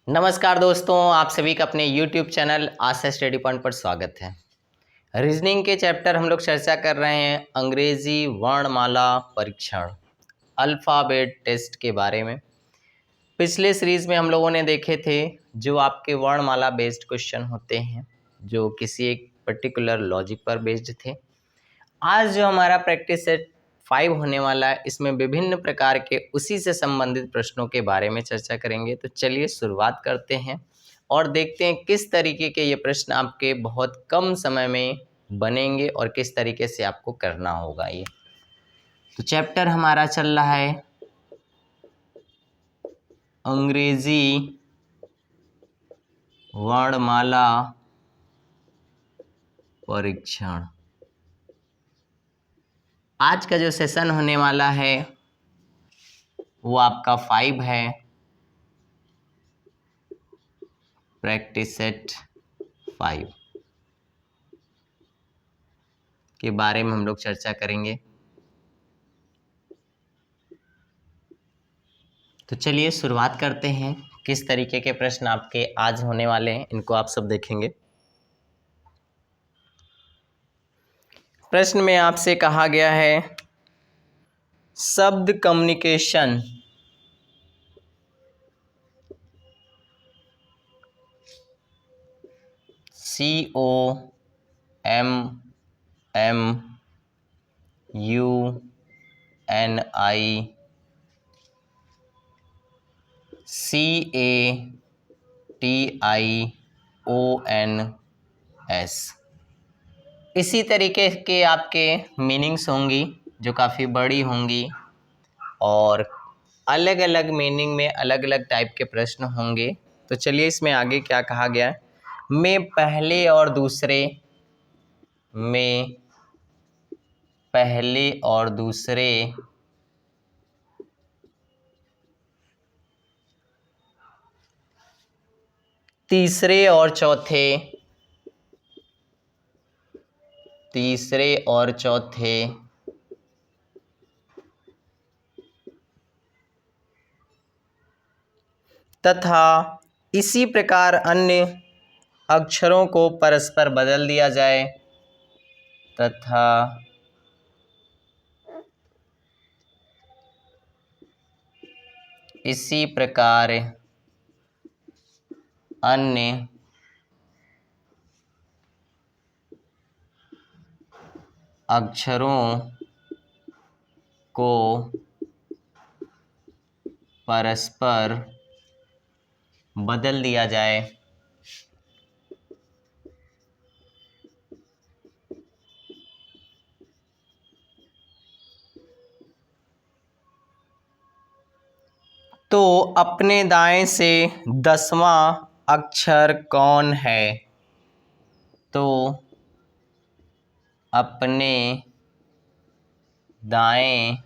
नमस्कार दोस्तों, आप सभी का अपने YouTube चैनल आशा स्टडी पॉइंट पर स्वागत है। रीजनिंग के चैप्टर हम लोग चर्चा कर रहे हैं अंग्रेजी वर्णमाला परीक्षण अल्फ़ाबेट टेस्ट के बारे में। पिछले सीरीज में हम लोगों ने देखे थे जो आपके वर्णमाला बेस्ड क्वेश्चन होते हैं जो किसी एक पर्टिकुलर लॉजिक पर बेस्ड थे। आज जो हमारा प्रैक्टिस सेट 5 होने वाला है, इसमें विभिन्न प्रकार के उसी से संबंधित प्रश्नों के बारे में चर्चा करेंगे। तो चलिए शुरुआत करते हैं और देखते हैं किस तरीके के ये प्रश्न आपके बहुत कम समय में बनेंगे और किस तरीके से आपको करना होगा ये। तो चैप्टर हमारा चल रहा है अंग्रेजी वर्णमाला परीक्षण। आज का जो सेशन होने वाला है वो आपका 5 है, प्रैक्टिस सेट 5 के बारे में हम लोग चर्चा करेंगे। तो चलिए शुरुआत करते हैं। किस तरीके के प्रश्न आपके आज होने वाले हैं इनको आप सब देखेंगे। प्रश्न में आपसे कहा गया है शब्द कम्युनिकेशन COMMUNICATIONS। इसी तरीके के आपके मीनिंग्स होंगी जो काफ़ी बड़ी होंगी और अलग अलग मीनिंग में अलग अलग टाइप के प्रश्न होंगे। तो चलिए इसमें आगे क्या कहा गया है। में पहले और दूसरे तीसरे और चौथे तथा इसी प्रकार अन्य अक्षरों को परस्पर बदल दिया जाए तथा इसी प्रकार अन्य अक्षरों को परस्पर बदल दिया जाए तो अपने दाएं से 10वां अक्षर कौन है। तो अपने दाएं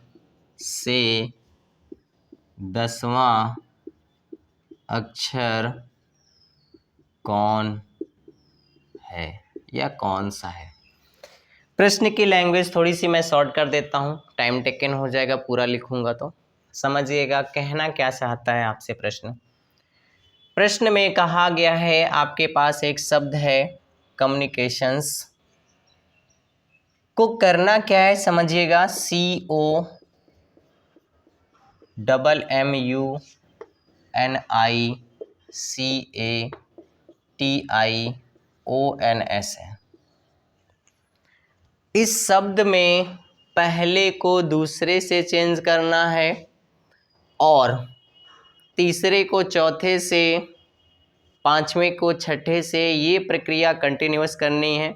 से 10वां अक्षर कौन है या कौन सा है। प्रश्न की लैंग्वेज थोड़ी सी मैं शॉर्ट कर देता हूँ, टाइम टेकन हो जाएगा, पूरा लिखूंगा तो समझिएगा कहना क्या चाहता है आपसे। प्रश्न में कहा गया है आपके पास एक शब्द है कम्युनिकेशंस, को करना क्या है समझिएगा। COMMUNICATIONS है। इस शब्द में पहले को दूसरे से चेंज करना है और तीसरे को चौथे से, पांचवें को छठे से, ये प्रक्रिया कंटिन्यूअस करनी है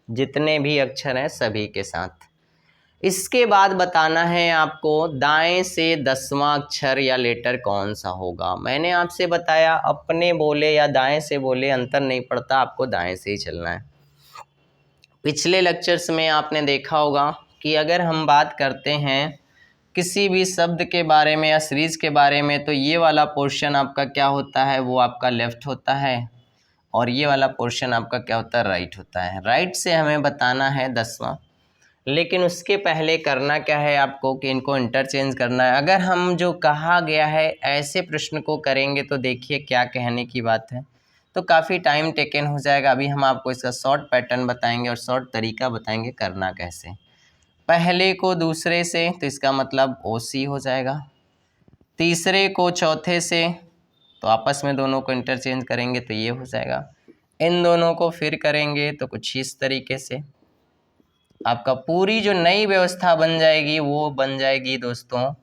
जितने भी अक्षर हैं सभी के साथ। इसके बाद बताना है आपको दाएं से 10वां अक्षर या लेटर कौन सा होगा। मैंने आपसे बताया अपने बोले या दाएं से बोले अंतर नहीं पड़ता, आपको दाएं से ही चलना है। पिछले लेक्चर्स में आपने देखा होगा कि अगर हम बात करते हैं किसी भी शब्द के बारे में या सीरीज के बारे में तो ये वाला पोर्शन आपका क्या होता है, वो आपका लेफ्ट होता है और ये वाला पोर्शन आपका क्या होता है, राइट होता है। राइट से हमें बताना है 10वां। लेकिन उसके पहले करना क्या है आपको कि इनको इंटरचेंज करना है। अगर हम जो कहा गया है ऐसे प्रश्न को करेंगे तो देखिए क्या कहने की बात है, तो काफ़ी टाइम टेकन हो जाएगा। अभी हम आपको इसका शॉर्ट पैटर्न बताएंगे और शॉर्ट तरीका बताएंगे करना कैसे। पहले को दूसरे से तो इसका मतलब OC हो जाएगा, तीसरे को चौथे से तो आपस में दोनों को इंटरचेंज करेंगे तो ये हो जाएगा, इन दोनों को फिर करेंगे तो कुछ इस तरीके से आपका पूरी जो नई व्यवस्था बन जाएगी वो बन जाएगी दोस्तों,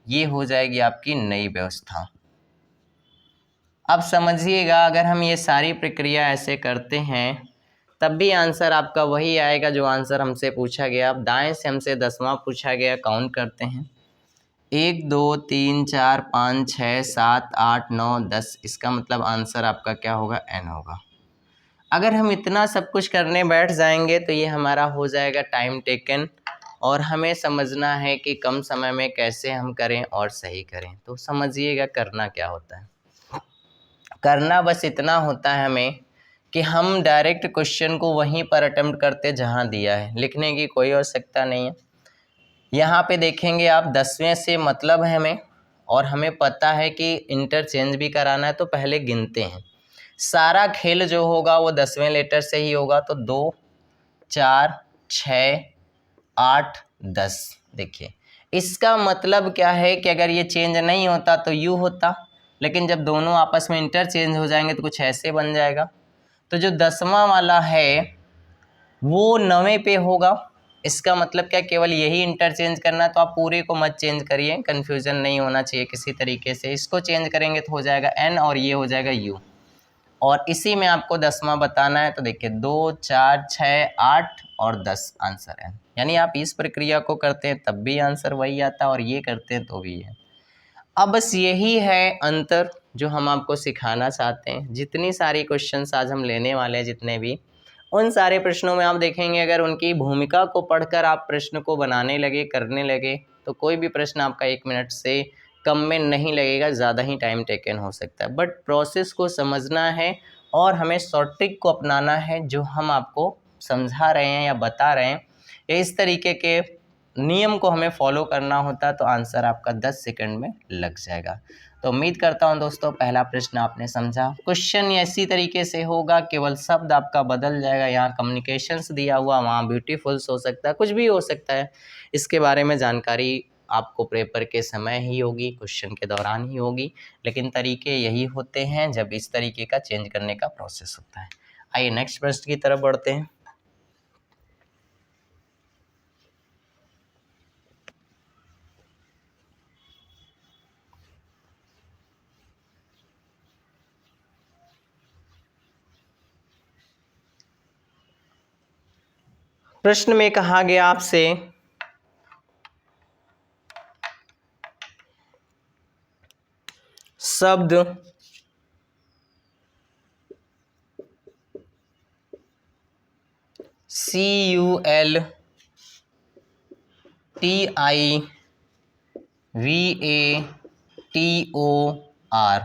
ये हो जाएगी आपकी नई व्यवस्था। अब समझिएगा, अगर हम ये सारी प्रक्रिया ऐसे करते हैं तब भी आंसर आपका वही आएगा जो आंसर हमसे पूछा गया। अब दाएं से हमसे 10वां पूछा गया, काउंट करते हैं 1 2 3 4 5 6 7 8 9 10, इसका मतलब आंसर आपका क्या होगा, N होगा। अगर हम इतना सब कुछ करने बैठ जाएंगे तो ये हमारा हो जाएगा टाइम टेकन, और हमें समझना है कि कम समय में कैसे हम करें और सही करें। तो समझिएगा करना क्या होता है। करना बस इतना होता है हमें कि हम डायरेक्ट क्वेश्चन को वहीं पर अटेम्प्ट करते जहां दिया है, लिखने की कोई आवश्यकता नहीं है। यहाँ पे देखेंगे आप 10वें से मतलब है हमें, और हमें पता है कि इंटरचेंज भी कराना है, तो पहले गिनते हैं। सारा खेल जो होगा वो 10वें लेटर से ही होगा, तो 2 4 6 8 10। देखिए इसका मतलब क्या है कि अगर ये चेंज नहीं होता तो यू होता, लेकिन जब दोनों आपस में इंटरचेंज हो जाएंगे तो कुछ ऐसे बन जाएगा। तो जो 10वां वाला है वो 9वें पे होगा, इसका मतलब क्या, केवल यही इंटरचेंज करना, तो आप पूरे को मत चेंज करिए, कन्फ्यूजन नहीं होना चाहिए किसी तरीके से। इसको चेंज करेंगे तो हो जाएगा N और ये हो जाएगा U, और इसी में आपको 10वां बताना है। तो देखिए 2 4 6 8 और 10 आंसर है। यानी आप इस प्रक्रिया को करते हैं तब भी आंसर वही आता है और ये करते हैं तो भी है। अब बस यही है अंतर जो हम आपको सिखाना चाहते हैं। जितनी सारी क्वेश्चंस आज हम लेने वाले हैं, जितने भी, उन सारे प्रश्नों में आप देखेंगे अगर उनकी भूमिका को पढ़कर आप प्रश्न को बनाने लगे, करने लगे, तो कोई भी प्रश्न आपका 1 मिनट से कम में नहीं लगेगा, ज़्यादा ही टाइम टेकन हो सकता है। बट प्रोसेस को समझना है और हमें शॉर्ट ट्रिक को अपनाना है जो हम आपको समझा रहे हैं या बता रहे हैं। इस तरीके के नियम को हमें फॉलो करना होता है तो आंसर आपका 10 सेकंड में लग जाएगा। तो उम्मीद करता हूं दोस्तों पहला प्रश्न आपने समझा। क्वेश्चन इसी तरीके से होगा, केवल शब्द आपका बदल जाएगा। यहाँ कम्युनिकेशंस दिया हुआ, वहाँ ब्यूटीफुल्स हो सकता है, कुछ भी हो सकता है। इसके बारे में जानकारी आपको पेपर के समय ही होगी, क्वेश्चन के दौरान ही होगी, लेकिन तरीके यही होते हैं जब इस तरीके का चेंज करने का प्रोसेस होता है। आइए नेक्स्ट प्रश्न की तरफ बढ़ते हैं। प्रश्न में कहा गया आपसे शब्द CULTIVATOR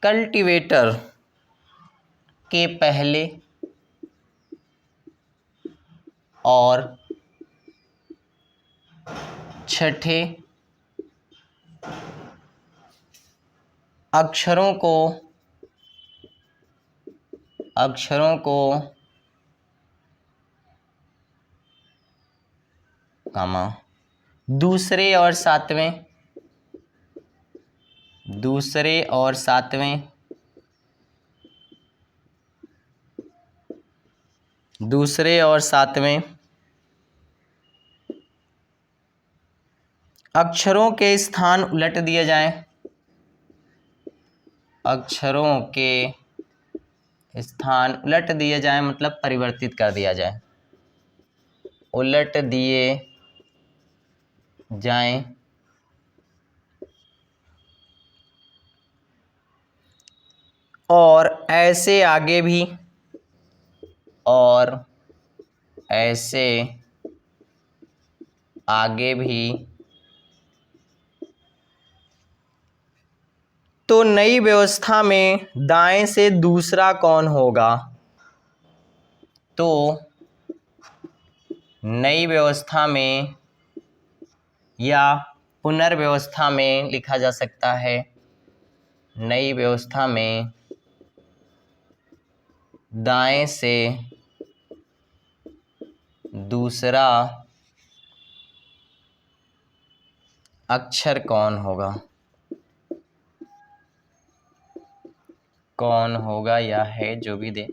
कल्टीवेटर के पहले और छठे अक्षरों को कामा दूसरे और सातवें अक्षरों के स्थान उलट दिए जाएं, मतलब परिवर्तित कर दिया जाए, उलट दिए जाएं, और ऐसे आगे भी तो नई व्यवस्था में दाएं से दूसरा कौन होगा? तो नई व्यवस्था में या पुनर्व्यवस्था में लिखा जा सकता है। नई व्यवस्था में दाएं से दूसरा अक्षर कौन होगा, कौन होगा या है जो भी दे।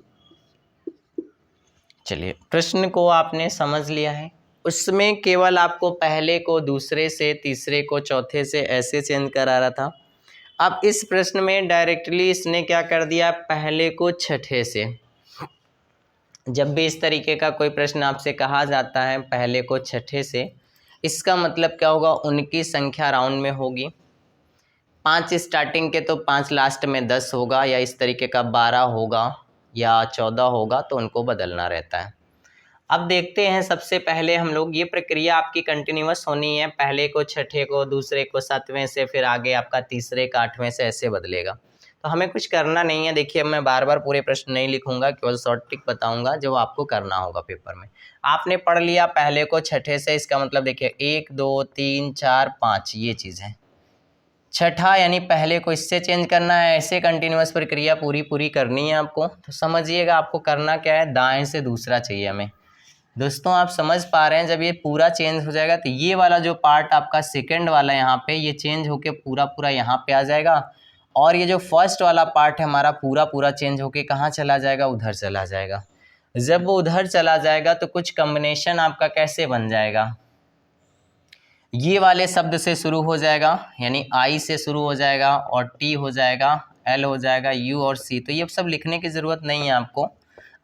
चलिए, प्रश्न को आपने समझ लिया है। उसमें केवल आपको पहले को दूसरे से, तीसरे को चौथे से ऐसे चेंज करा रहा था। अब इस प्रश्न में डायरेक्टली इसने क्या कर दिया, पहले को छठे से। जब भी इस तरीके का कोई प्रश्न आपसे कहा जाता है पहले को छठे से, इसका मतलब क्या होगा, उनकी संख्या राउंड में होगी। 5 स्टार्टिंग के तो 5 लास्ट में 10 होगा, या इस तरीके का 12 होगा या 14 होगा, तो उनको बदलना रहता है। अब देखते हैं, सबसे पहले हम लोग, ये प्रक्रिया आपकी कंटिन्यूअस होनी है। पहले को छठे को, दूसरे को सातवें से, फिर आगे आपका तीसरे का आठवें से, ऐसे बदलेगा। तो हमें कुछ करना नहीं है। देखिए, मैं बार बार पूरे प्रश्न नहीं लिखूंगा, केवल शॉर्ट ट्रिक बताऊंगा जो आपको करना होगा पेपर में। आपने पढ़ लिया पहले को छठे से, इसका मतलब देखिए 1 2 3 4 5 ये चीज़ है। छठा यानी पहले को इससे चेंज करना है। ऐसे कंटिन्यूअस प्रक्रिया पूरी करनी है आपको। तो समझिएगा, आपको करना क्या है, दाएं से दूसरा चाहिए हमें। दोस्तों, आप समझ पा रहे हैं, जब ये पूरा चेंज हो जाएगा तो ये वाला जो पार्ट आपका सेकंड वाला यहाँ पे, ये चेंज होके पूरा यहाँ पे आ जाएगा। और ये जो फर्स्ट वाला पार्ट है हमारा, पूरा चेंज होके कहाँ चला जाएगा, उधर चला जाएगा। जब वो उधर चला जाएगा तो कुछ कॉम्बिनेशन आपका कैसे बन जाएगा, ये वाले शब्द से शुरू हो जाएगा, यानी आई से शुरू हो जाएगा और टी हो जाएगा, एल हो जाएगा, यू और सी। तो ये सब लिखने की ज़रूरत नहीं है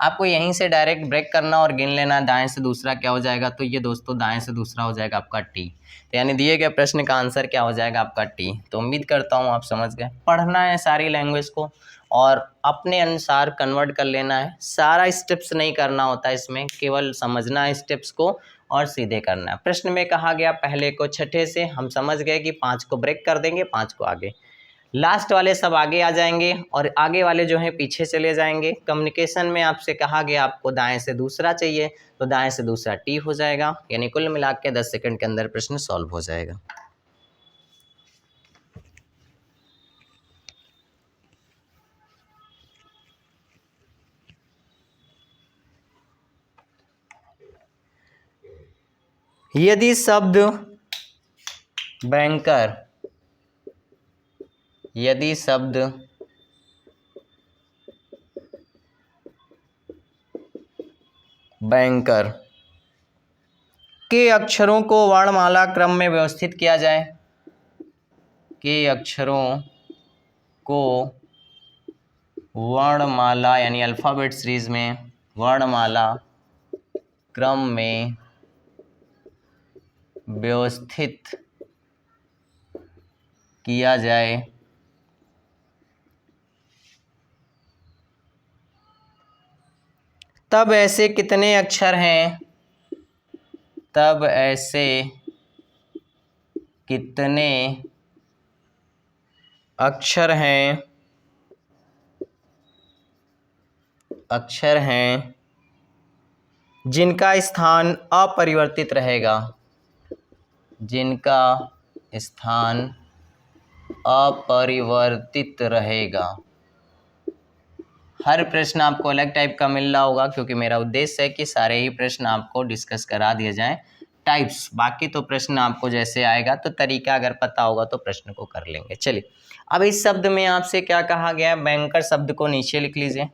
आपको यहीं से डायरेक्ट ब्रेक करना और गिन लेना, दाएं से दूसरा क्या हो जाएगा। तो ये दोस्तों दाएं से दूसरा हो जाएगा आपका टी। तो यानी दिए गए प्रश्न का आंसर क्या हो जाएगा, आपका टी। तो उम्मीद करता हूँ आप समझ गए। पढ़ना है सारी लैंग्वेज को और अपने अनुसार कन्वर्ट कर लेना है। सारा स्टेप्स नहीं करना होता इसमें, केवल समझना है स्टेप्स को और सीधे करना है। प्रश्न में कहा गया पहले को छठे से, हम समझ गए कि 5 को ब्रेक कर देंगे, 5 को आगे, लास्ट वाले सब आगे आ जाएंगे और आगे वाले जो हैं पीछे चले जाएंगे। कम्युनिकेशन में आपसे कहा गया आपको दाएं से दूसरा चाहिए, तो दाएं से दूसरा टी हो जाएगा। यानी कुल मिला के 10 सेकंड के अंदर प्रश्न सॉल्व हो जाएगा। यदि शब्द बैंकर, यदि शब्द बैंकर के अक्षरों को वर्णमाला क्रम में व्यवस्थित किया जाए, के अक्षरों को वर्णमाला यानी अल्फ़ाबेट सीरीज में वर्णमाला क्रम में व्यवस्थित किया जाए, तब ऐसे कितने अक्षर हैं, तब ऐसे कितने अक्षर हैं जिनका स्थान अपरिवर्तित रहेगा, जिनका स्थान अपरिवर्तित रहेगा। हर प्रश्न आपको अलग टाइप का मिल रहा होगा, क्योंकि मेरा उद्देश्य है कि सारे ही प्रश्न आपको डिस्कस करा दिए जाएं टाइप्स। बाकी तो प्रश्न आपको जैसे आएगा, तो तरीका अगर पता होगा तो प्रश्न को कर लेंगे। चलिए, अब इस शब्द में आपसे क्या कहा गया है, बैंकर शब्द को नीचे लिख लीजिए।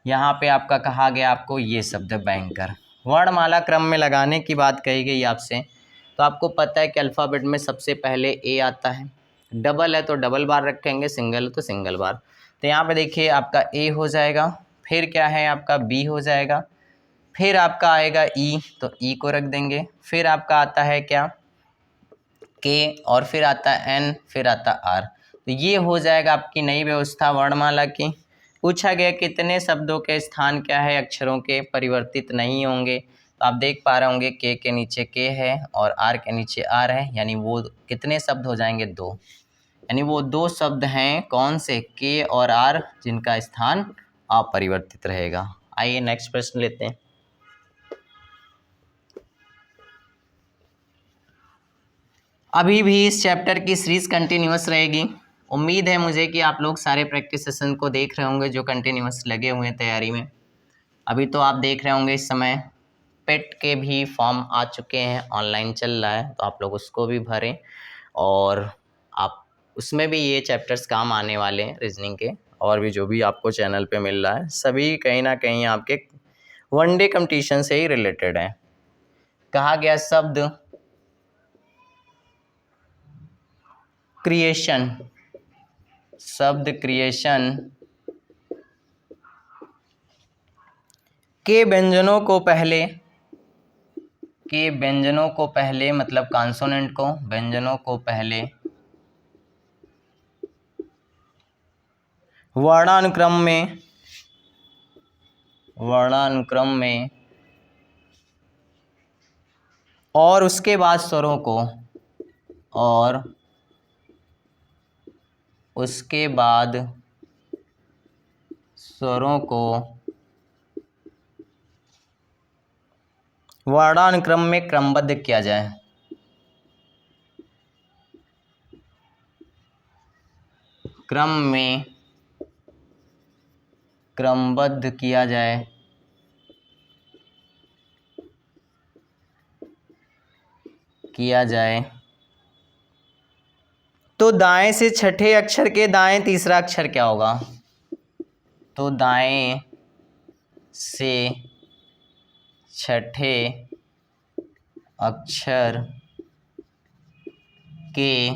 यहाँ पे आपका कहा गया आपको ये शब्द बैंकर, वर्णमाला क्रम में लगाने की बात कही गई आपसे। तो आपको पता है कि अल्फ़ाबेट में सबसे पहले ए आता है, डबल है तो डबल बार रखेंगे, सिंगल है तो सिंगल बार। तो यहाँ पे देखिए आपका ए हो जाएगा, फिर क्या है आपका बी हो जाएगा, फिर आपका आएगा ई, तो ई को रख देंगे, फिर आपका आता है क्या के, और फिर आता है एन, फिर आता आर। तो ये हो जाएगा आपकी नई व्यवस्था वर्णमाला की। पूछा गया कितने शब्दों के स्थान क्या है, अक्षरों के परिवर्तित नहीं होंगे। तो आप देख पा रहे होंगे के नीचे के है और आर के नीचे आर है, यानी वो कितने शब्द हो जाएंगे, 2। यानी वो 2 शब्द हैं, कौन से, के और आर, जिनका स्थान अपरिवर्तित रहेगा। आइए नेक्स्ट प्रश्न लेते हैं। अभी भी इस चैप्टर की सीरीज कंटिन्यूअस रहेगी। उम्मीद है मुझे कि आप लोग सारे प्रैक्टिस सेशन को देख रहे होंगे जो कंटिन्यूअस लगे हुए हैं तैयारी में। अभी तो आप देख रहे होंगे इस समय पेट के भी फॉर्म आ चुके हैं, ऑनलाइन चल रहा है, तो आप लोग उसको भी भरें और आप उसमें भी ये चैप्टर्स काम आने वाले हैं रीजनिंग के, और भी जो भी आपको चैनल पे मिल रहा है सभी कहीं ना कहीं आपके वनडे कंपटीशन से ही रिलेटेड है। कहा गया शब्द क्रिएशन, शब्द क्रिएशन के व्यंजनों को पहले मतलब कॉन्सोनेंट को, व्यंजनों को पहले वर्णानुक्रम में और उसके बाद स्वरों को, और उसके बाद स्वरों को वर्णानुक्रम में क्रमबद्ध किया जाए। क्रम में क्रमबद्ध किया जाए तो दाएं से छठे अक्षर के दाएं तीसरा अक्षर क्या होगा? तो दाएं से छठे अक्षर के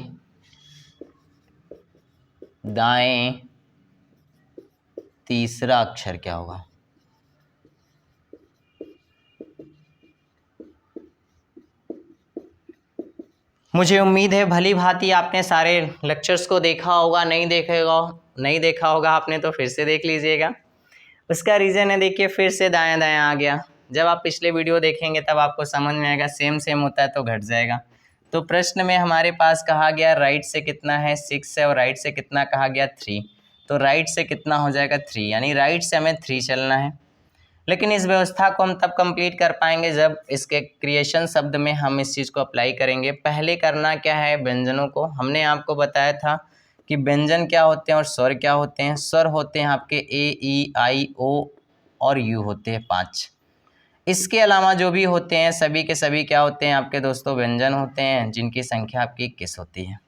दाएं तीसरा अक्षर क्या होगा? मुझे उम्मीद है भली भांति आपने सारे लेक्चर्स को देखा होगा, नहीं देखा होगा आपने तो फिर से देख लीजिएगा। उसका रीज़न है, देखिए फिर से दायां दायां आ गया। जब आप पिछले वीडियो देखेंगे तब आपको समझ में आएगा, सेम होता है तो घट जाएगा। तो प्रश्न में हमारे पास कहा गया राइट से कितना है 6 है और राइट से कितना कहा गया 3, तो राइट से कितना हो जाएगा 3, यानी राइट से हमें 3 चलना है। लेकिन इस व्यवस्था को हम तब कंप्लीट कर पाएंगे जब इसके क्रिएशन शब्द में हम इस चीज़ को अप्लाई करेंगे। पहले करना क्या है, व्यंजनों को हमने आपको बताया था कि व्यंजन क्या होते हैं और स्वर क्या होते हैं। स्वर होते हैं आपके ए ई आई ओ और यू होते हैं 5। इसके अलावा जो भी होते हैं सभी के सभी क्या होते हैं आपके दोस्तों, व्यंजन होते हैं जिनकी संख्या आपकी 21 होती है।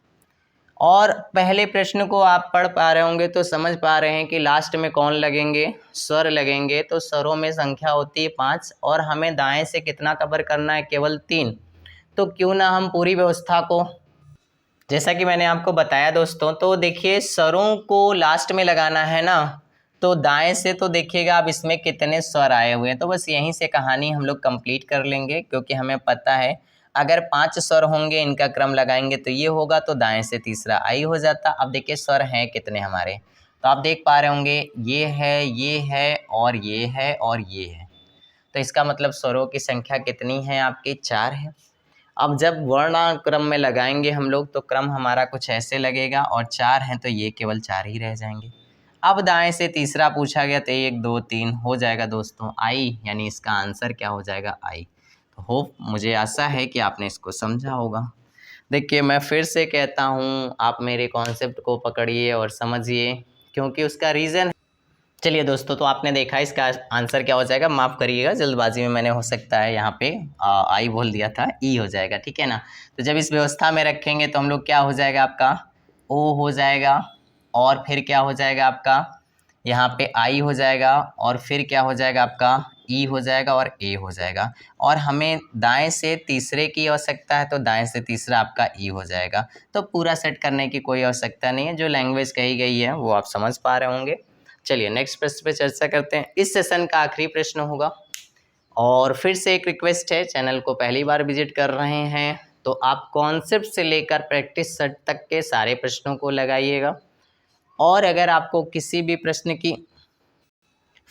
और पहले प्रश्न को आप पढ़ पा रहे होंगे तो समझ पा रहे हैं कि लास्ट में कौन लगेंगे, स्वर लगेंगे। तो स्वरों में संख्या होती है 5 और हमें दाएं से कितना कवर करना है, केवल 3। तो क्यों ना हम पूरी व्यवस्था को, जैसा कि मैंने आपको बताया दोस्तों, तो देखिए स्वरों को लास्ट में लगाना है ना, तो दाएं से तो देखिएगा आप इसमें कितने स्वर आए हुए हैं। तो बस यहीं से कहानी हम लोग कंप्लीट कर लेंगे, क्योंकि हमें पता है अगर 5 स्वर होंगे इनका क्रम लगाएंगे तो ये होगा, तो दाएं से तीसरा आई हो जाता। अब देखिए स्वर हैं कितने हमारे, तो आप देख पा रहे होंगे ये है, ये है और ये है और ये है। तो इसका मतलब स्वरों की संख्या कितनी है आपकी, 4 है। अब जब वर्णानुक्रम में लगाएंगे हम लोग तो क्रम हमारा कुछ ऐसे लगेगा, और 4 हैं तो ये केवल 4 ही रह जाएंगे। अब दाएं से तीसरा पूछा गया तो 1 2 3 हो जाएगा दोस्तों आई, यानी इसका आंसर क्या हो जाएगा आई। तो होप, मुझे आशा है कि आपने इसको समझा होगा। देखिए मैं फिर से कहता हूँ, आप मेरे कॉन्सेप्ट को पकड़िए और समझिए, क्योंकि उसका रीज़न। चलिए दोस्तों, तो आपने देखा इसका आंसर क्या हो जाएगा, माफ़ करिएगा जल्दबाजी में मैंने हो सकता है यहाँ पे आई बोल दिया था, ई हो जाएगा, ठीक है ना। तो जब इस व्यवस्था में रखेंगे तो हम लोग क्या हो जाएगा आपका ओ हो जाएगा, और फिर क्या हो जाएगा आपका यहाँ पे आई हो जाएगा, और फिर क्या हो जाएगा आपका ई हो जाएगा और ए हो जाएगा। और हमें दाएं से तीसरे की आवश्यकता है तो दाएं से तीसरा आपका ई हो जाएगा। तो पूरा सेट करने की कोई आवश्यकता नहीं है, जो लैंग्वेज कही गई है वो आप समझ पा रहे होंगे। चलिए नेक्स्ट प्रश्न पे चर्चा करते हैं। इस सेशन का आखिरी प्रश्न होगा, और फिर से एक रिक्वेस्ट है, चैनल को पहली बार विजिट कर रहे हैं तो आप कॉन्सेप्ट से लेकर प्रैक्टिस सेट तक के सारे प्रश्नों को लगाइएगा। और अगर आपको किसी भी प्रश्न की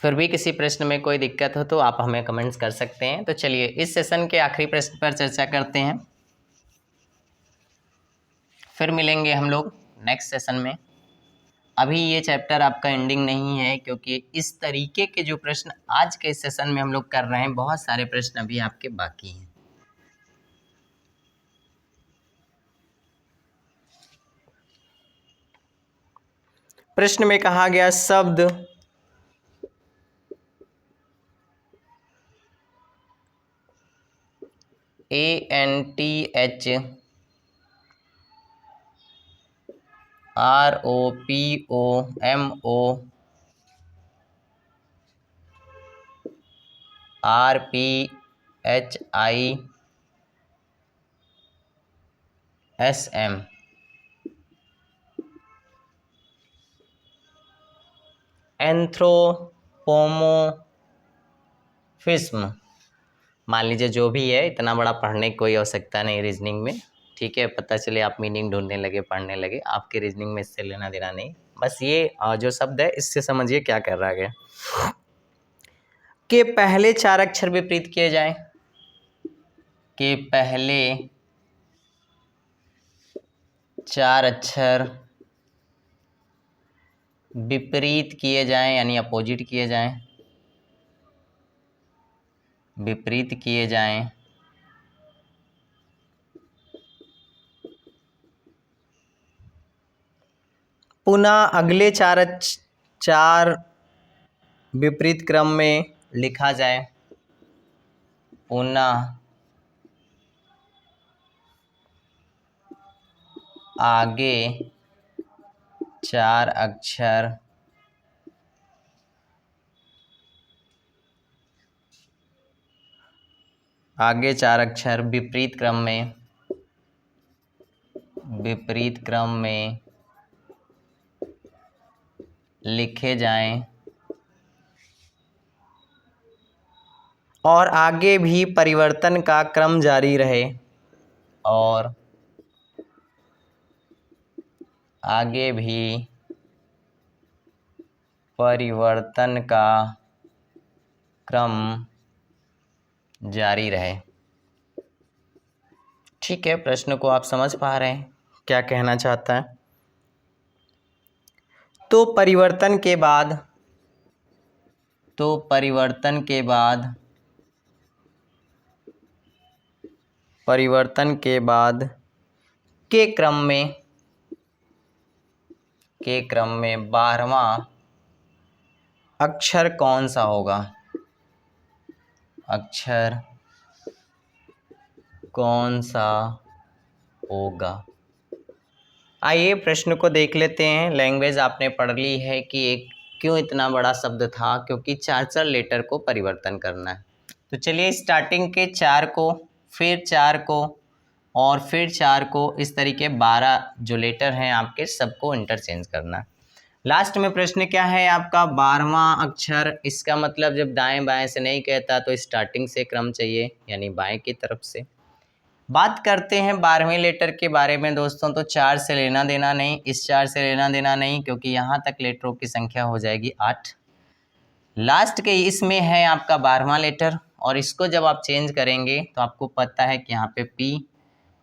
फिर भी किसी प्रश्न में कोई दिक्कत हो तो आप हमें कमेंट्स कर सकते हैं। तो चलिए इस सेशन के आखिरी प्रश्न पर चर्चा करते हैं, फिर मिलेंगे हम लोग नेक्स्ट सेशन में। अभी ये चैप्टर आपका एंडिंग नहीं है, क्योंकि इस तरीके के जो प्रश्न आज के सेशन में हम लोग कर रहे हैं, बहुत सारे प्रश्न अभी आपके बाकी हैं। प्रश्न में कहा गया शब्द ANTH ROPOMO RPHISM एंथ्रोपोमोफिस्म, मान लीजिए जो भी है, इतना बड़ा पढ़ने की कोई आवश्यकता नहीं रीजनिंग में, ठीक है। पता चले आप मीनिंग ढूंढने लगे, पढ़ने लगे, आपके रीजनिंग में इससे लेना देना नहीं। बस ये जो शब्द है इससे समझिए क्या कर रहा है कि पहले 4 अक्षर विपरीत किए जाएं, कि पहले 4 अक्षर विपरीत किए जाएं, यानी अपोजिट किए जाएं, विपरीत किए जाएं। पुनः अगले 4 विपरीत क्रम में लिखा जाए। पुनः आगे 4 अक्षर विपरीत क्रम में लिखे जाएं और आगे भी परिवर्तन का क्रम जारी रहे, और आगे भी परिवर्तन का क्रम जारी रहे। ठीक है, प्रश्न को आप समझ पा रहे हैं क्या कहना चाहता है। तो परिवर्तन के बाद के क्रम में 12वां अक्षर कौन सा होगा? अक्षर कौन सा होगा? आइए प्रश्न को देख लेते हैं। लैंग्वेज आपने पढ़ ली है कि एक क्यों इतना बड़ा शब्द था, क्योंकि 4 लेटर को परिवर्तन करना है। तो चलिए स्टार्टिंग के 4 को, फिर 4 को, और फिर 4 को, इस तरीके 12 जो लेटर हैं आपके सबको इंटरचेंज करना है। लास्ट में प्रश्न क्या है आपका? 12वां अक्षर। इसका मतलब जब दाएं बाएं से नहीं कहता तो स्टार्टिंग से क्रम चाहिए, यानी बाएं की तरफ से। बात करते हैं 12वें लेटर के बारे में दोस्तों। तो 4 से लेना देना नहीं, इस 4 से लेना देना नहीं, क्योंकि यहाँ तक लेटरों की संख्या हो जाएगी 8। लास्ट के इसमें है आपका 12वां लेटर, और इसको जब आप चेंज करेंगे तो आपको पता है कि यहाँ पे P,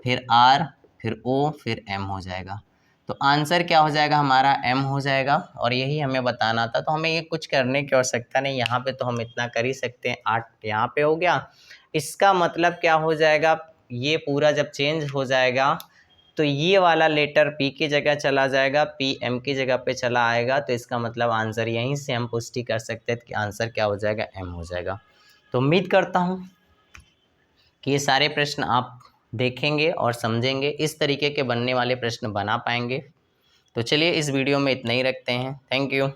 फिर R, फिर O, फिर M हो जाएगा। तो आंसर क्या हो जाएगा हमारा? M हो जाएगा। और यही हमें बताना था, तो हमें ये कुछ करने की आवश्यकता नहीं। यहाँ पे तो हम इतना कर ही सकते हैं, 8 यहाँ पे हो गया। इसका मतलब क्या हो जाएगा? ये पूरा जब चेंज हो जाएगा तो ये वाला लेटर P की जगह चला जाएगा, P M की जगह पे चला आएगा। तो इसका मतलब आंसर यहीं से हम पुष्टि कर सकते हैं कि आंसर क्या हो जाएगा? M हो जाएगा। तो उम्मीद करता हूँ कि ये सारे प्रश्न आप देखेंगे और समझेंगे, इस तरीके के बनने वाले प्रश्न बना पाएंगे। तो चलिए इस वीडियो में इतना ही रखते हैं। Thank you.